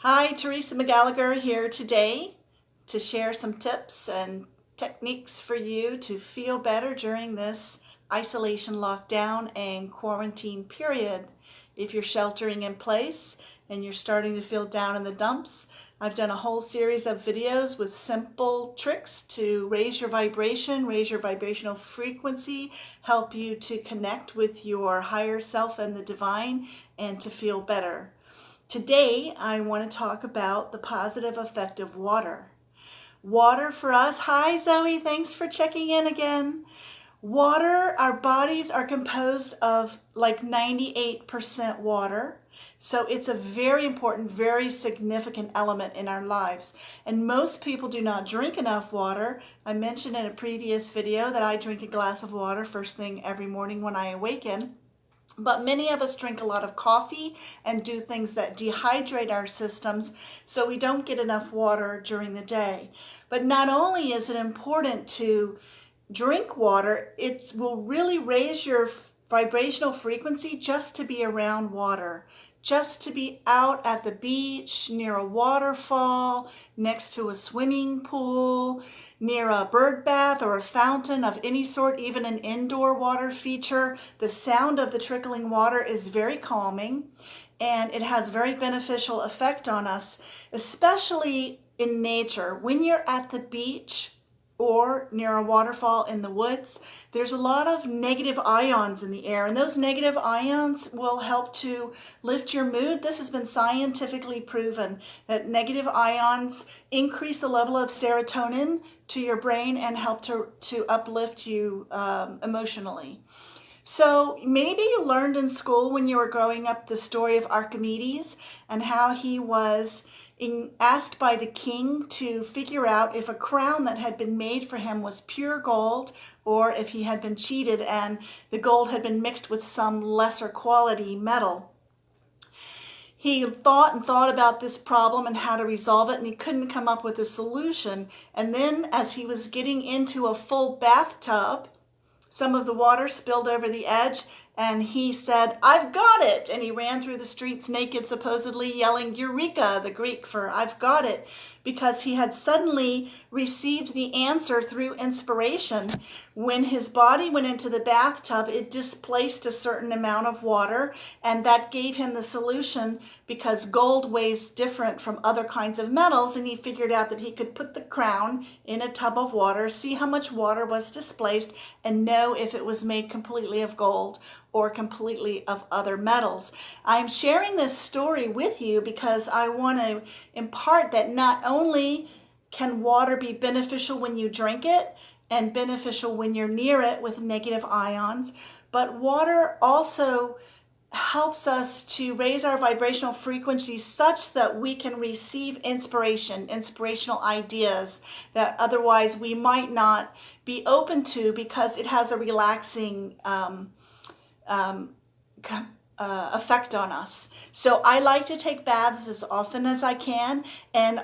Hi, Teresa McGallagher here today to share some tips and techniques for you to feel better during this isolation, lockdown, and quarantine period. If you're sheltering in place and you're starting to feel down in the dumps, I've done a whole series of videos with simple tricks to raise your vibration, raise your vibrational frequency, help you to connect with your higher self and the divine, and to feel better. Today, I want to talk about the positive effect of water. Water for us. Hi, Zoe. Thanks for checking in again. Water, our bodies are composed of like 98% water. So it's a very important, very significant element in our lives. And most people do not drink enough water. I mentioned in a previous video that I drink a glass of water first thing every morning when I awaken. But many of us drink a lot of coffee and do things that dehydrate our systems, so we don't get enough water during the day. But not only is it important to drink water, it will really raise your vibrational frequency just to be around water, just to be out at the beach, near a waterfall, next to a swimming pool, near a bird bath or a fountain of any sort, even an indoor water feature. The sound of the trickling water is very calming, and it has very beneficial effect on us, especially in nature. When you're at the beach or near a waterfall in the woods, there's a lot of negative ions in the air, and those negative ions will help to lift your mood. This has been scientifically proven that negative ions increase the level of serotonin to your brain and help to uplift you emotionally. So maybe you learned in school when you were growing up the story of Archimedes and how he was asked by the king to figure out if a crown that had been made for him was pure gold or if he had been cheated and the gold had been mixed with some lesser quality metal. He thought and thought about this problem and how to resolve it, and he couldn't come up with a solution. And then as he was getting into a full bathtub, some of the water spilled over the edge, and he said, "I've got it!" And he ran through the streets naked, supposedly yelling Eureka, the Greek for I've got it, because he had suddenly received the answer through inspiration. When his body went into the bathtub, it displaced a certain amount of water, and that gave him the solution because gold weighs different from other kinds of metals, and he figured out that he could put the crown in a tub of water, see how much water was displaced, and know if it was made completely of gold or completely of other metals. I'm sharing this story with you because I want to impart that not only can water be beneficial when you drink it and beneficial when you're near it with negative ions, but water also helps us to raise our vibrational frequency such that we can receive inspirational ideas that otherwise we might not be open to because it has a relaxing effect on us. So I like to take baths as often as I can, and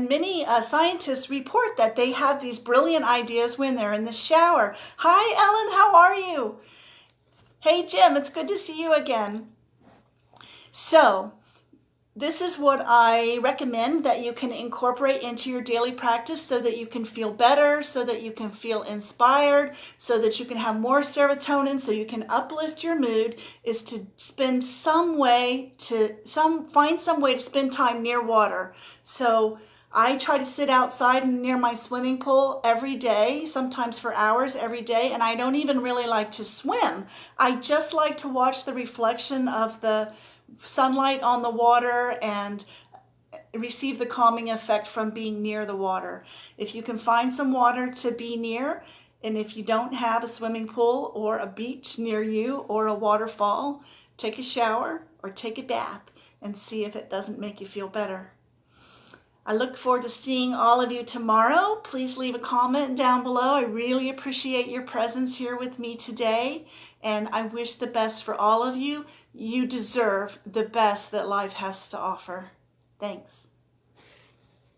many scientists report that they have these brilliant ideas when they're in the shower. Hi Ellen, how are you? Hey Jim, it's good to see you again. So this is what I recommend that you can incorporate into your daily practice so that you can feel better, so that you can feel inspired, so that you can have more serotonin, so you can uplift your mood, is to find some way to spend time near water. So I try to sit outside near my swimming pool every day, sometimes for hours every day, and I don't even really like to swim. I just like to watch the reflection of the sunlight on the water and receive the calming effect from being near the water. If you can find some water to be near, and if you don't have a swimming pool or a beach near you or a waterfall, take a shower or take a bath and see if it doesn't make you feel better. I look forward to seeing all of you tomorrow. Please leave a comment down below. I really appreciate your presence here with me today, and I wish the best for all of you. You deserve the best that life has to offer. Thanks.